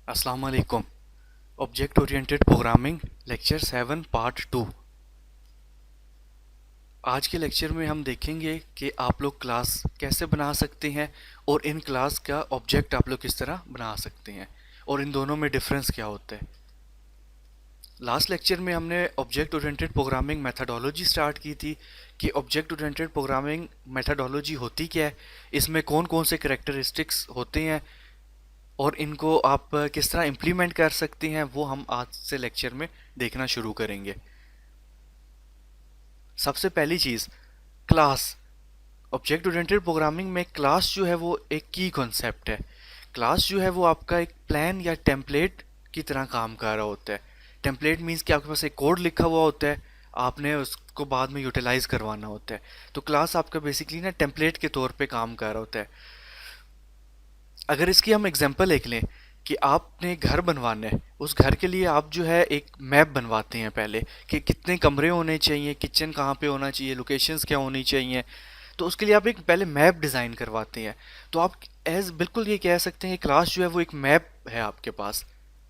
अस्सलाम वालेकुम। Object oriented programming lecture 7 part 2। आज के लेक्चर में हम देखेंगे कि आप लोग क्लास कैसे बना सकते हैं और इन क्लास का ऑब्जेक्ट आप लोग किस तरह बना सकते हैं और इन दोनों में डिफरेंस क्या होता है। लास्ट लेक्चर में हमने object oriented programming methodology start की थी कि ऑब्जेक्ट ओरिएंटेड प्रोग्रामिंग मेथडोलॉजी होती क्या है, इसमें कौन कौन से कैरेक्टरिस्टिक्स होते हैं और इनको आप किस तरह इम्प्लीमेंट कर सकते हैं, वो हम आज से लेक्चर में देखना शुरू करेंगे। सबसे पहली चीज़, क्लास। ऑब्जेक्ट ओरिएंटेड प्रोग्रामिंग में क्लास जो है वो एक की कॉन्सेप्ट है। क्लास जो है वो आपका एक प्लान या टेम्पलेट की तरह काम कर रहा होता है। टेम्पलेट मीन्स कि आपके पास एक कोड लिखा हुआ होता है, आपने उसको बाद में यूटिलाइज करवाना होता है। तो क्लास आपका बेसिकली ना टेम्पलेट के तौर पे काम कर रहा होता है। अगर इसकी हम एग्जांपल देख लें कि आपने घर बनवाना है, उस घर के लिए आप जो है एक मैप बनवाते हैं पहले कि कितने कमरे होने चाहिए, किचन कहाँ पे होना चाहिए, लोकेशंस क्या होनी चाहिए। तो उसके लिए आप एक पहले मैप डिज़ाइन करवाते हैं। तो आप एज बिल्कुल ये कह सकते हैं कि क्लास जो है वो एक मैप है आपके पास।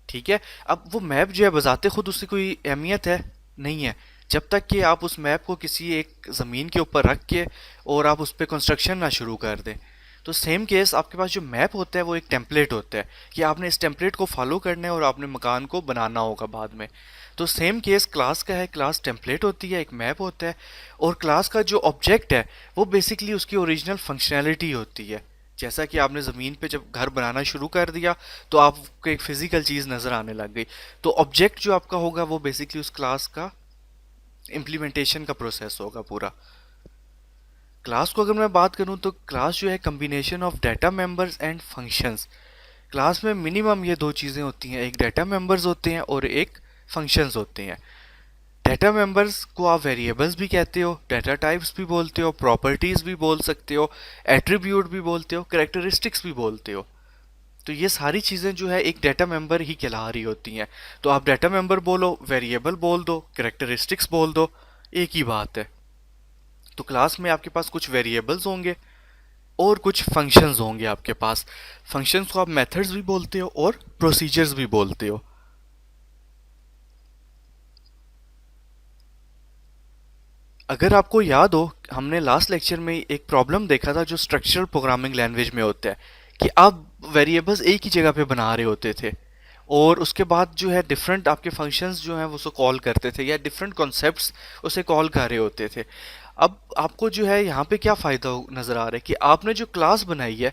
ठीक है। अब वो मैप जो है बजाते खुद उसकी कोई अहमियत है नहीं है, जब तक कि आप उस मैप को किसी एक ज़मीन के ऊपर रख के और आप उस पर कंस्ट्रक्शन ना शुरू कर दें। तो सेम केस आपके पास जो मैप होता है वो एक टेम्पलेट होता है कि आपने इस टेम्पलेट को फॉलो करना है और आपने मकान को बनाना होगा बाद में। तो सेम केस क्लास का है, क्लास टेम्पलेट होती है, एक मैप होता है। और क्लास का जो ऑब्जेक्ट है वो बेसिकली उसकी ओरिजिनल फंक्शनैलिटी होती है। जैसा कि आपने ज़मीन पे जब घर बनाना शुरू कर दिया तो आपको एक फिजिकल चीज़ नज़र आने लग गई। तो ऑब्जेक्ट जो आपका होगा वो बेसिकली उस क्लास का इम्प्लीमेंटेशन का प्रोसेस होगा पूरा। क्लास को अगर मैं बात करूं तो क्लास जो है combination of data members and functions. Class में मिनिमम ये दो चीज़ें होती हैं, एक डाटा मेंबर्स होते हैं और एक फंक्शंस होते हैं। डाटा मेंबर्स को आप वेरिएबल्स भी कहते हो, डाटा टाइप्स भी बोलते हो, प्रॉपर्टीज़ भी बोल सकते हो, एट्रीब्यूट भी बोलते हो, कैरेक्टरिस्टिक्स भी बोलते हो। तो ये सारी चीज़ें जो है एक डाटा मेंबर ही कहला रही होती हैं। तो आप डाटा मेंबर बोलो, वेरिएबल बोल दो, कैरेक्टरिस्टिक्स बोल दो, एक ही बात है। तो क्लास में आपके पास कुछ वेरिएबल्स होंगे और कुछ फंक्शंस होंगे आपके पास। फंक्शंस को आप मेथड्स भी बोलते हो और प्रोसीजर्स भी बोलते हो। अगर आपको याद हो, हमने लास्ट लेक्चर में एक प्रॉब्लम देखा था जो स्ट्रक्चरल प्रोग्रामिंग लैंग्वेज में होता है कि आप वेरिएबल्स एक ही जगह पे बना रहे होते थे और उसके बाद जो है डिफरेंट आपके फंक्शंस जो हैं वो उसको कॉल करते थे या डिफरेंट कॉन्सेप्ट्स उसे कॉल कर रहे होते थे। अब आपको जो है यहाँ पे क्या फ़ायदा नज़र आ रहा है कि आपने जो क्लास बनाई है,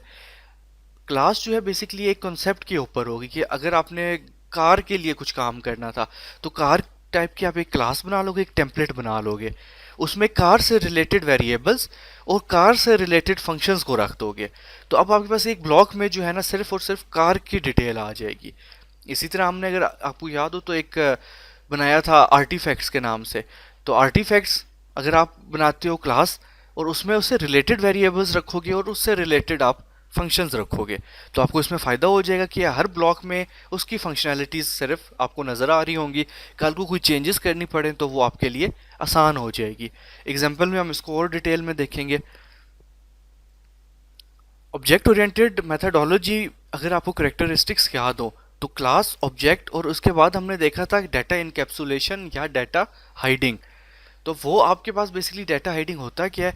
क्लास जो है बेसिकली एक कॉन्सेप्ट के ऊपर होगी कि अगर आपने कार के लिए कुछ काम करना था तो कार टाइप की आप एक क्लास बना लोगे, एक टेम्पलेट बना लोगे, उसमें कार से रिलेटेड वेरिएबल्स और कार से रिलेटेड फंक्शंस को रख दोगे। तो अब आपके पास एक ब्लॉक में जो है ना सिर्फ और सिर्फ कार की डिटेल आ जाएगी। इसी तरह हमने, अगर आपको याद हो, तो एक बनाया था आर्टिफैक्ट्स के नाम से। तो आर्टिफैक्ट्स अगर आप बनाते हो क्लास और उसमें उससे रिलेटेड वेरिएबल्स रखोगे और उससे रिलेटेड आप फंक्शंस रखोगे, तो आपको इसमें फ़ायदा हो जाएगा कि हर ब्लॉक में उसकी फंक्शनैलिटीज़ सिर्फ आपको नज़र आ रही होंगी। कल को कोई चेंजेस करनी पड़े तो वो आपके लिए आसान हो जाएगी। एग्जाम्पल में हम इसको और डिटेल में देखेंगे। ऑब्जेक्ट ओरिएंटेड मेथडोलॉजी, अगर आपको करेक्टरिस्टिक्स याद हो तो क्लास, ऑब्जेक्ट और उसके बाद हमने देखा था डाटा इनकैप्सुलेशन या डाटा हाइडिंग। तो वो आपके पास बेसिकली डाटा हाइडिंग होता क्या है,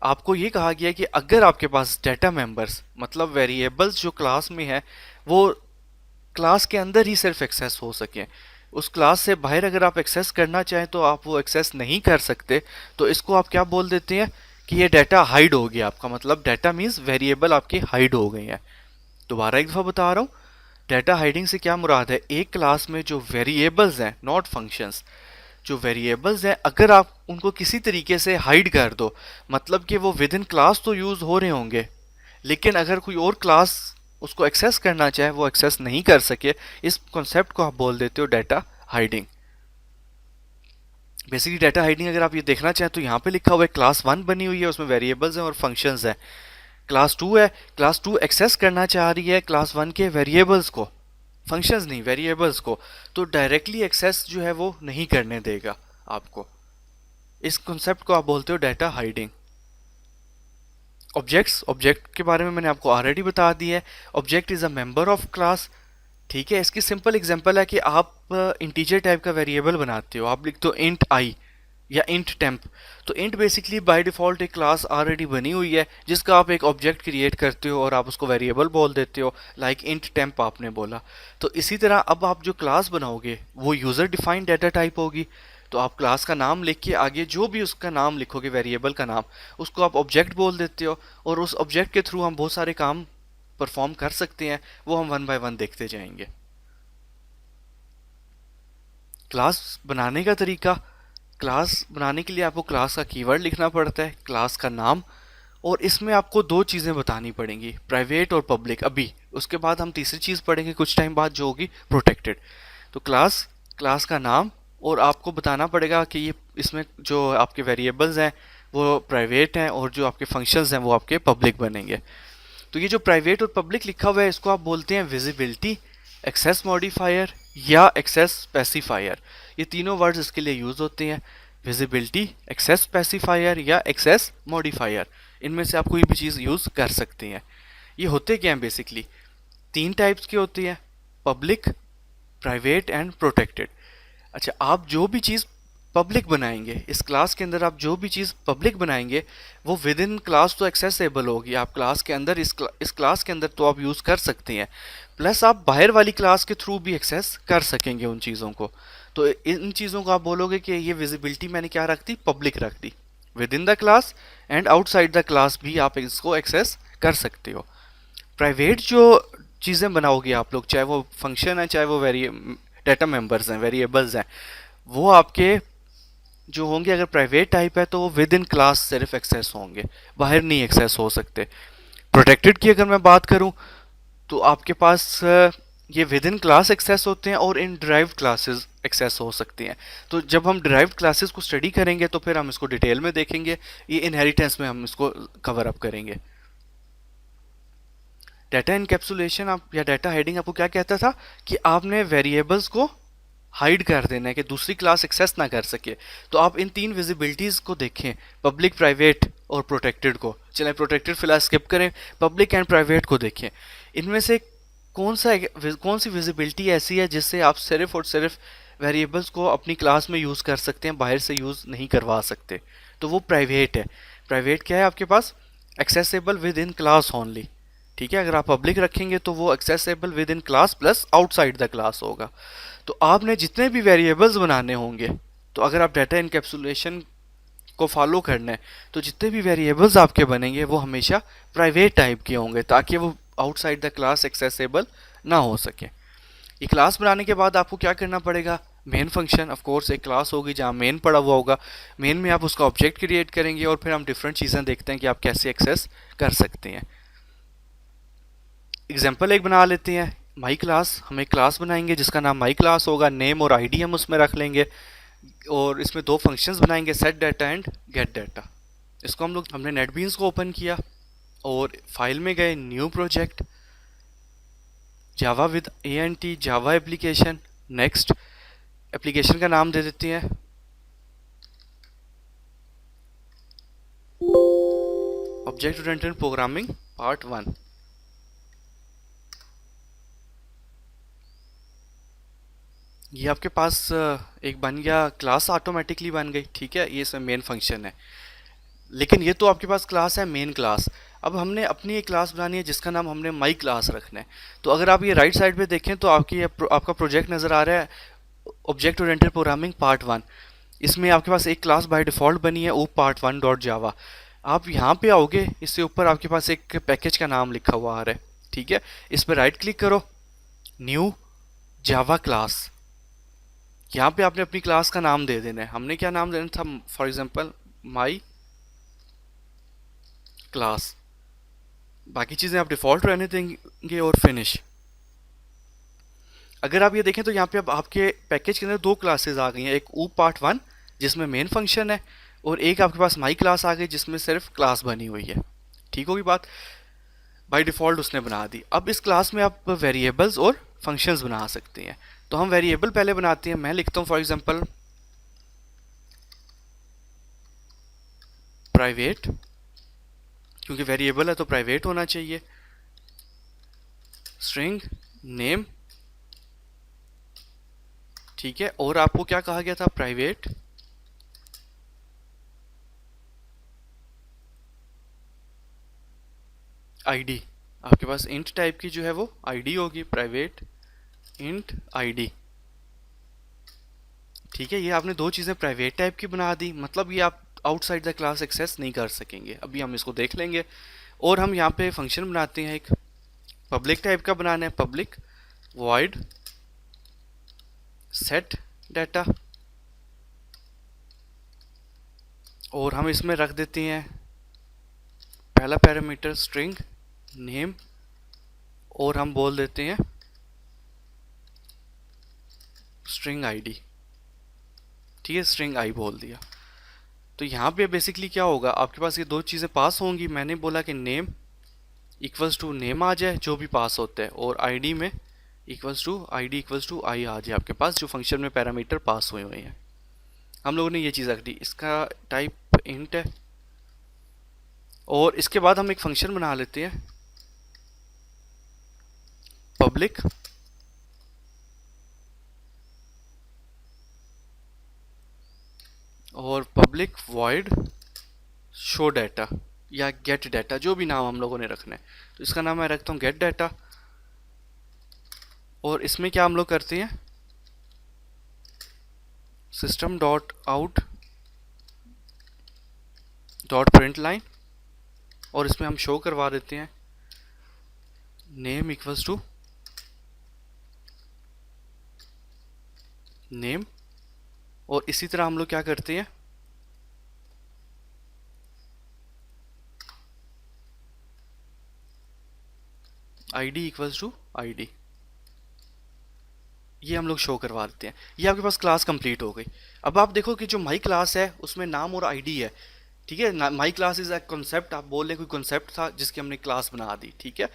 आपको ये कहा गया है कि अगर आपके पास डाटा मेंबर्स मतलब वेरिएबल्स जो क्लास में है वो क्लास के अंदर ही सिर्फ एक्सेस हो सकें, उस क्लास से बाहर अगर आप एक्सेस करना चाहें तो आप वो एक्सेस नहीं कर सकते, तो इसको आप क्या बोल देते हैं कि ये डाटा हाइड हो गया आपका। मतलब डाटा मीन्स वेरिएबल आपके हाइड हो गए हैं। दोबारा एक दफ़ा बता रहा हूँ, डाटा हाइडिंग से क्या मुराद है, एक क्लास में जो वेरिएबल्स हैं, नॉट फंक्शंस, जो वेरिएबल्स हैं अगर आप उनको किसी तरीके से हाइड कर दो, मतलब कि वो विद इन क्लास तो यूज़ हो रहे होंगे लेकिन अगर कोई और क्लास उसको एक्सेस करना चाहे वो एक्सेस नहीं कर सके, इस कॉन्सेप्ट को आप बोल देते हो data hiding. Basically data hiding अगर आप ये देखना चाहें तो यहाँ पे लिखा हुआ है क्लास 1 बनी हुई है, उसमें वेरिएबल्स हैं और फंक्शंस हैं। क्लास 2 है, क्लास 2 एक्सेस करना चाह रही है क्लास 1 के वेरिएबल्स को, फंक्शंस नहीं वेरिएबल्स को, तो डायरेक्टली एक्सेस जो है वो नहीं करने देगा आपको। इस कॉन्सेप्ट को आप बोलते हो डाटा हाइडिंग। ऑब्जेक्ट्स, ऑब्जेक्ट के बारे में मैंने आपको ऑलरेडी बता दिया है। Object is a member of class. ठीक है, इसकी सिंपल एग्जांपल है कि आप इंटीजर टाइप का वेरिएबल बनाते हो, आप लिखते हो इंट आई या इंट टेम्प। तो इंट बेसिकली बाय डिफॉल्ट एक क्लास ऑलरेडी बनी हुई है जिसका आप एक ऑब्जेक्ट क्रिएट करते हो और आप उसको वेरिएबल बोल देते हो, लाइक इंट टेम्प आपने बोला। तो इसी तरह अब आप जो क्लास बनाओगे वो यूजर डिफाइंड डाटा टाइप होगी। तो आप क्लास का नाम लिख के आगे जो भी उसका नाम लिखोगे वेरिएबल का नाम, उसको आप ऑब्जेक्ट बोल देते हो और उस ऑब्जेक्ट के थ्रू हम बहुत सारे काम परफॉर्म कर सकते हैं, वो हम वन बाय वन देखते जाएंगे। क्लास बनाने का तरीका, क्लास बनाने के लिए आपको क्लास का कीवर्ड लिखना पड़ता है, क्लास का नाम, और इसमें आपको दो चीज़ें बतानी पड़ेंगी, प्राइवेट और पब्लिक। अभी उसके बाद हम तीसरी चीज़ पढ़ेंगे कुछ टाइम बाद जो होगी प्रोटेक्टेड। तो क्लास, क्लास का नाम, और आपको बताना पड़ेगा कि ये इसमें जो आपके वेरिएबल्स हैं वो प्राइवेट हैं और जो आपके फंक्शंस हैं वो आपके पब्लिक बनेंगे। तो ये जो प्राइवेट और पब्लिक लिखा हुआ है इसको आप बोलते हैं विजिबिलिटी, एक्सेस मॉडिफायर या एक्सेस स्पेसिफायर। ये तीनों वर्ड्स इसके लिए यूज होते हैं, विजिबिलिटी, एक्सेस स्पेसिफायर या एक्सेस मॉडिफायर। इनमें से आप कोई भी चीज़ यूज कर सकते हैं। ये होते क्या हैं बेसिकली, तीन टाइप्स के होते हैं, पब्लिक, प्राइवेट एंड प्रोटेक्टेड। अच्छा, आप जो भी चीज़ पब्लिक बनाएंगे इस क्लास के अंदर, आप जो भी चीज़ पब्लिक बनाएंगे वो विद इन क्लास तो एक्सेसिबल होगी, आप क्लास के अंदर इस क्लास के अंदर तो आप यूज़ कर सकते हैं, प्लस आप बाहर वाली क्लास के थ्रू भी एक्सेस कर सकेंगे उन चीज़ों को। तो इन चीज़ों को आप बोलोगे कि ये विजिबिलिटी मैंने क्या रख दी, पब्लिक रख दी। Within the class and outside the class भी आप इसको एक्सेस कर सकते हो। प्राइवेट जो चीज़ें बनाओगे आप लोग, चाहे वो फंक्शन है चाहे वो वेरी डाटा मेंबर्स हैं, वेरिएबल्स हैं, वो आपके जो होंगे अगर प्राइवेट टाइप है तो वो विद इन क्लास सिर्फ एक्सेस होंगे, बाहर नहीं एक्सेस हो सकते। प्रोटेक्टेड की अगर मैं बात करूं तो आपके पास ये विद इन क्लास एक्सेस होते हैं और इन डिराइव्ड क्लासेस एक्सेस हो सकती हैं। तो जब हम डिराइव्ड क्लासेस को स्टडी करेंगे तो फिर हम इसको डिटेल में देखेंगे, ये इनहेरिटेंस में हम इसको कवर अप करेंगे। डाटा इनकैप्सुलेशन आप या डाटा हाइडिंग आपको क्या कहता था कि आपने वेरिएबल्स को हाइड कर देना है कि दूसरी क्लास एक्सेस ना कर सके। तो आप इन तीन विजिबिलिटीज को देखें, पब्लिक, प्राइवेट और प्रोटेक्टेड को। चलें प्रोटेक्टेड फिलहाल स्किप करें, पब्लिक एंड प्राइवेट को देखें। इनमें से कौन सी विजिबिलिटी ऐसी है जिससे आप सिर्फ और सिर्फ वेरिएबल्स को अपनी क्लास में यूज़ कर सकते हैं, बाहर से यूज़ नहीं करवा सकते? तो वो प्राइवेट है। प्राइवेट क्या है आपके पास, accessible within class only. ठीक है, अगर आप पब्लिक रखेंगे तो वो accessible within class plus outside the class होगा। तो आपने जितने भी वेरिएबल्स बनाने होंगे, तो अगर आप डाटा इनकैप्सुलेशन को फॉलो करना है तो जितने भी वेरिएबल्स आपके बनेंगे वो हमेशा प्राइवेट टाइप के होंगे ताकि वो आउटसाइड द क्लास एक्सेसिबल ना हो सके। ये क्लास बनाने के बाद आपको क्या करना पड़ेगा, मेन फंक्शन, ऑफ कोर्स एक क्लास होगी जहाँ मेन पड़ा हुआ होगा, मेन में आप उसका ऑब्जेक्ट क्रिएट करेंगे और फिर हम डिफरेंट चीज़ें देखते हैं कि आप कैसे एक्सेस कर सकते हैं। एग्जाम्पल एक बना लेते हैं, माई क्लास। हम एक क्लास बनाएंगे जिसका नाम माई क्लास होगा, नेम और आईडी हम उसमें रख लेंगे और इसमें दो फंक्शंस बनाएंगे, set data and gate data. इसको हमने नेटबीन्स को ओपन किया और फाइल में गए, new project, Java with ANT, Java application, next. Application का नाम दे देते हैं ऑब्जेक्ट ओरिएंटेड प्रोग्रामिंग पार्ट 1। ये आपके पास एक बन गया, क्लास ऑटोमेटिकली बन गई। ठीक है, ये इसमें मेन फंक्शन है, लेकिन ये तो आपके पास क्लास है मेन क्लास। अब हमने अपनी एक क्लास बनानी है जिसका नाम हमने माई क्लास रखना है। तो अगर आप ये राइट साइड पे देखें तो आपका प्रोजेक्ट नज़र आ रहा है, ऑब्जेक्ट ओरिएंटेड प्रोग्रामिंग पार्ट 1। इसमें आपके पास एक क्लास बाय डिफ़ॉल्ट बनी है, वो पार्ट 1 डॉट जावा। आप यहाँ पे आओगे, इससे ऊपर आपके पास एक पैकेज का नाम लिखा हुआ आ रहा है। ठीक है, इस पर राइट क्लिक करो, न्यू जावा क्लास। यहाँ पे आपने अपनी क्लास का नाम दे देना है। हमने क्या नाम देना था, फॉर एग्जांपल माई क्लास। बाकी चीज़ें आप डिफ़ॉल्ट रहने देंगे और फिनिश। अगर आप ये देखें तो यहाँ पे अब आपके पैकेज के अंदर दो क्लासेस आ गई हैं, एक ऊ पार्ट 1 जिसमें मेन फंक्शन है और एक आपके पास माई क्लास आ गई जिसमें सिर्फ क्लास बनी हुई है। ठीक होगी बात, बाय डिफ़ॉल्ट उसने बना दी। अब इस क्लास में आप वेरिएबल्स और फंक्शंस बना सकते हैं। तो हम वेरिएबल पहले बनाते हैं। मैं लिखता हूँ फॉर एग्जांपल प्राइवेट, क्योंकि वेरिएबल है तो प्राइवेट होना चाहिए। स्ट्रिंग नेम ठीक है, और आपको क्या कहा गया था, प्राइवेट आईडी। आपके पास इंट टाइप की जो है वो आईडी होगी, प्राइवेट इंट आईडी। ठीक है, ये आपने दो चीज़ें प्राइवेट टाइप की बना दी, मतलब ये आप आउटसाइड द क्लास एक्सेस नहीं कर सकेंगे। अभी हम इसको देख लेंगे। और हम यहाँ पे फंक्शन बनाते हैं, एक पब्लिक टाइप का बनाना है, पब्लिक वॉइड सेट डाटा, और हम इसमें रख देते हैं पहला पैरामीटर स्ट्रिंग नेम, और हम बोल देते हैं स्ट्रिंग आईडी। ठीक है, स्ट्रिंग आई बोल दिया। तो यहाँ पे बेसिकली क्या होगा, आपके पास ये दो चीज़ें पास होंगी। मैंने बोला कि नेम इक्वल्स टू नेम आ जाए जो भी पास होता है, और आईडी में equals to ID equals to i आ जाए आपके पास, जो फंक्शन में पैरामीटर पास हुए हुए हैं। हम लोगों ने ये चीज़ रख दी, इसका टाइप इंट है। और इसके बाद हम एक फंक्शन बना लेते हैं पब्लिक और पब्लिक वॉइड शो डाटा या गेट डाटा, जो भी नाम हम लोगों ने रखना है। तो इसका नाम मैं रखता हूँ गेट डाटा। और इसमें क्या हम लोग करते हैं, system dot out dot print line, और इसमें हम शो करवा देते हैं नेम इक्वल्स टू नेम। और इसी तरह हम लोग क्या करते हैं, आईडी इक्वल्स टू आईडी, ये हम लोग शो करवा देते हैं। ये आपके पास क्लास कंप्लीट हो गई। अब आप देखो कि जो माई क्लास है उसमें नाम और आईडी है। ठीक है, my class is a concept, आप बोल रहे कोई कॉन्सेप्ट था जिसकी हमने क्लास बना दी। ठीक है,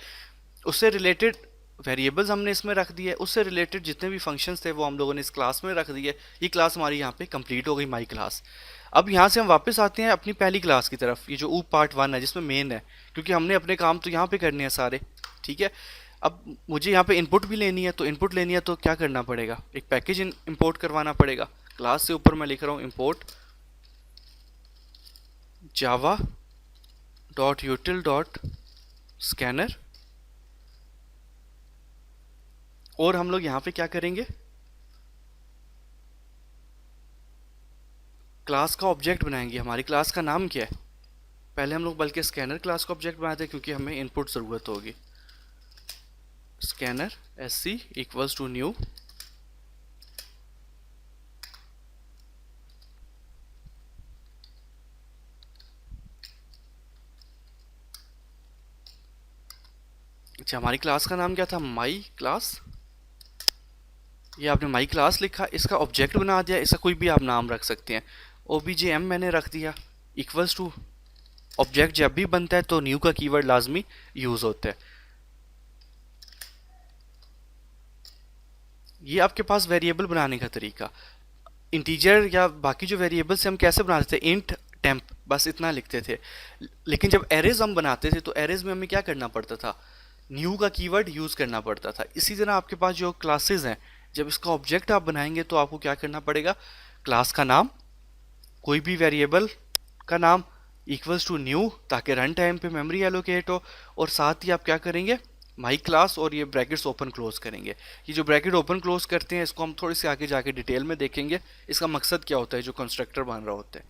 उससे रिलेटेड वेरिएबल्स हमने इसमें रख दिए, उससे रिलेटेड जितने भी फंक्शंस थे वो हम लोगों ने इस क्लास में रख दिए। ये क्लास हमारी यहाँ पे कंप्लीट हो गई, माई क्लास। अब यहाँ से हम वापस आते हैं अपनी पहली क्लास की तरफ, ये जो ऊप पार्ट 1 है जिसमें मेन है, क्योंकि हमने अपने काम तो यहाँ पे करने हैं सारे। ठीक है, अब मुझे यहाँ पे इनपुट भी लेनी है, तो इनपुट लेनी है तो क्या करना पड़ेगा, एक पैकेज इंपोर्ट करवाना पड़ेगा। क्लास से ऊपर मैं लिख रहा हूँ import Java dot यूटिल dot scanner. और हम लोग यहाँ पे क्या करेंगे, क्लास का ऑब्जेक्ट बनाएंगे। हमारी क्लास का नाम क्या है, पहले हम लोग बल्कि स्कैनर क्लास का ऑब्जेक्ट बनाते हैं, क्योंकि हमें इनपुट ज़रूरत होगी। Scanner S C equals to new, अच्छा हमारी क्लास का नाम क्या था, माई क्लास। ये आपने माई क्लास लिखा, इसका ऑब्जेक्ट बना दिया, इसका कोई भी आप नाम रख सकते हैं। OBJM मैंने रख दिया इक्वल्स टू, ऑब्जेक्ट जब भी बनता है तो न्यू का कीवर्ड लाजमी यूज होता है। ये आपके पास वेरिएबल बनाने का तरीका, इंटीजर या बाकी जो वेरिएबल्स हम कैसे बनाते थे, इंट टेम्प, बस इतना लिखते थे। लेकिन जब एरेज हम बनाते थे तो एरेज में हमें क्या करना पड़ता था, न्यू का कीवर्ड यूज करना पड़ता था। इसी तरह आपके पास जो क्लासेस हैं, जब इसका ऑब्जेक्ट आप बनाएंगे तो आपको क्या करना पड़ेगा, क्लास का नाम, कोई भी वेरिएबल का नाम इक्वल्स टू न्यू, ताकि रन टाइम पे मेमोरी एलोकेट हो। और साथ ही आप क्या करेंगे, माई क्लास, और ये ब्रैकेट्स ओपन क्लोज करेंगे। ये जो ब्रैकेट ओपन क्लोज करते हैं इसको हम थोड़ी सी आगे जाके डिटेल में देखेंगे, इसका मकसद क्या होता है जो कंस्ट्रक्टर बन रहा होता है।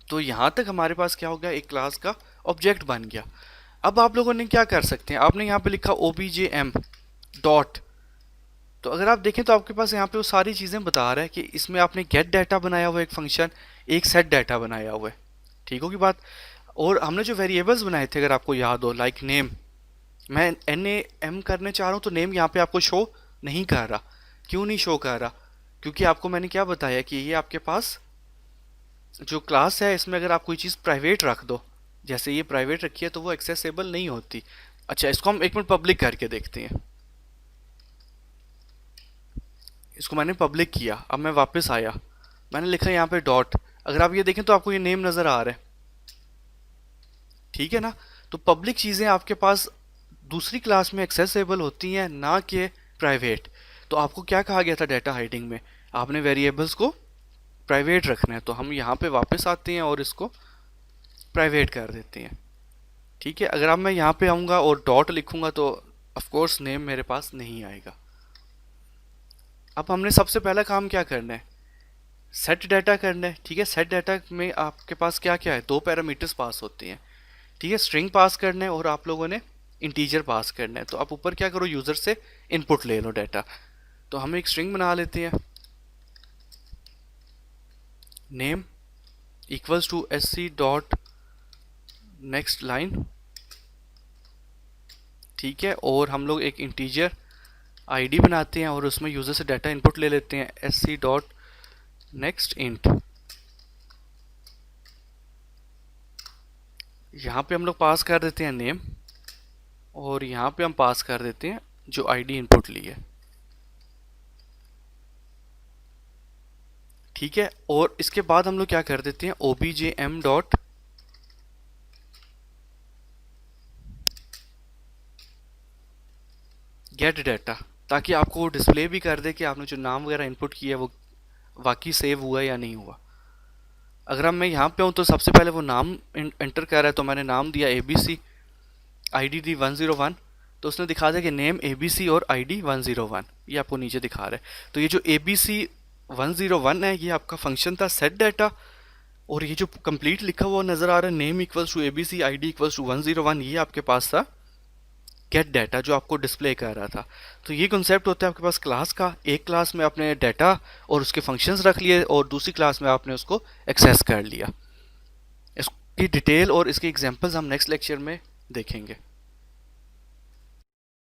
तो यहाँ तक हमारे पास क्या हो गया, एक क्लास का ऑब्जेक्ट बन गया। अब आप लोगों ने क्या कर सकते हैं, आपने यहाँ पे लिखा OBJM डॉट, तो अगर आप देखें तो आपके पास यहाँ पे वो सारी चीज़ें बता रहा है कि इसमें आपने गेट डाटा बनाया हुआ है एक फंक्शन, एक सेट डाटा बनाया हुआ है। ठीक होगी बात। और हमने जो वेरिएबल्स बनाए थे अगर आपको याद हो, लाइक नेम, मैं NAM करने चाह रहा हूँ तो नेम यहाँ पे आपको शो नहीं कर रहा। क्यों नहीं शो कर रहा, क्योंकि आपको मैंने क्या बताया कि ये आपके पास जो क्लास है इसमें अगर आप कोई चीज़ प्राइवेट रख दो, जैसे ये प्राइवेट रखी है तो वो एक्सेसिबल नहीं होती। अच्छा इसको हम एक मिनट पब्लिक करके देखते हैं। इसको मैंने पब्लिक किया, अब मैं वापस आया, मैंने लिखा यहाँ पे डॉट, अगर आप ये देखें तो आपको ये नेम नज़र आ रहा है। ठीक है ना, तो पब्लिक चीज़ें आपके पास दूसरी क्लास में एक्सेसिबल होती हैं, ना कि प्राइवेट। तो आपको क्या कहा गया था डाटा हाइडिंग में, आपने वेरिएबल्स को प्राइवेट रखना है। तो हम यहाँ पे वापस आते हैं और इसको प्राइवेट कर देते हैं। ठीक है, अगर अब मैं यहाँ पे आऊँगा और डॉट लिखूँगा तो ऑफ कोर्स नेम मेरे पास नहीं आएगा। अब हमने सबसे पहला काम क्या करना है, सेट डाटा करना है। ठीक है, सेट डाटा में आपके पास क्या क्या है, दो पैरामीटर्स पास होते हैं। ठीक है, स्ट्रिंग पास करना है और आप लोगों ने इंटीजर पास करना है। तो आप ऊपर क्या करो, यूज़र से इनपुट ले लो डाटा। तो हम एक स्ट्रिंग बना लेते हैं, name equals to sc dot next line. ठीक है, और हम लोग एक इंटीजर आईडी बनाते हैं और उसमें यूज़र से डाटा इनपुट ले लेते हैं, sc डॉट नेक्स्ट इंट। यहाँ पे हम लोग पास कर देते हैं नेम और यहाँ पे हम पास कर देते हैं जो आईडी इनपुट ली है। ठीक है, और इसके बाद हम लोग क्या कर देते हैं, obj_m डॉट गेट डाटा, ताकि आपको वो डिस्प्ले भी कर दे कि आपने जो नाम वगैरह इनपुट किया है वो वाकई सेव हुआ या नहीं हुआ। अगर अब मैं यहाँ पे हूँ तो सबसे पहले वो नाम एंटर कर रहा है, तो मैंने नाम दिया ABC, आईडी दी 101, तो उसने दिखा दिया कि नेम ABC और आईडी 101, ये आपको नीचे दिखा रहा है। तो ये जो ABC 101 है ये आपका फंक्शन था सेट डाटा, और ये जो कंप्लीट लिखा हुआ नज़र आ रहा है name equals to ABC ID equals to 101, ये आपके पास था गेट डाटा जो आपको डिस्प्ले कर रहा था। तो ये कॉन्सेप्ट होता है आपके पास क्लास का, एक क्लास में आपने डाटा और उसके फंक्शंस रख लिए और दूसरी क्लास में आपने उसको एक्सेस कर लिया। इसकी डिटेल और इसके एग्जांपल्स हम नेक्स्ट लेक्चर में देखेंगे।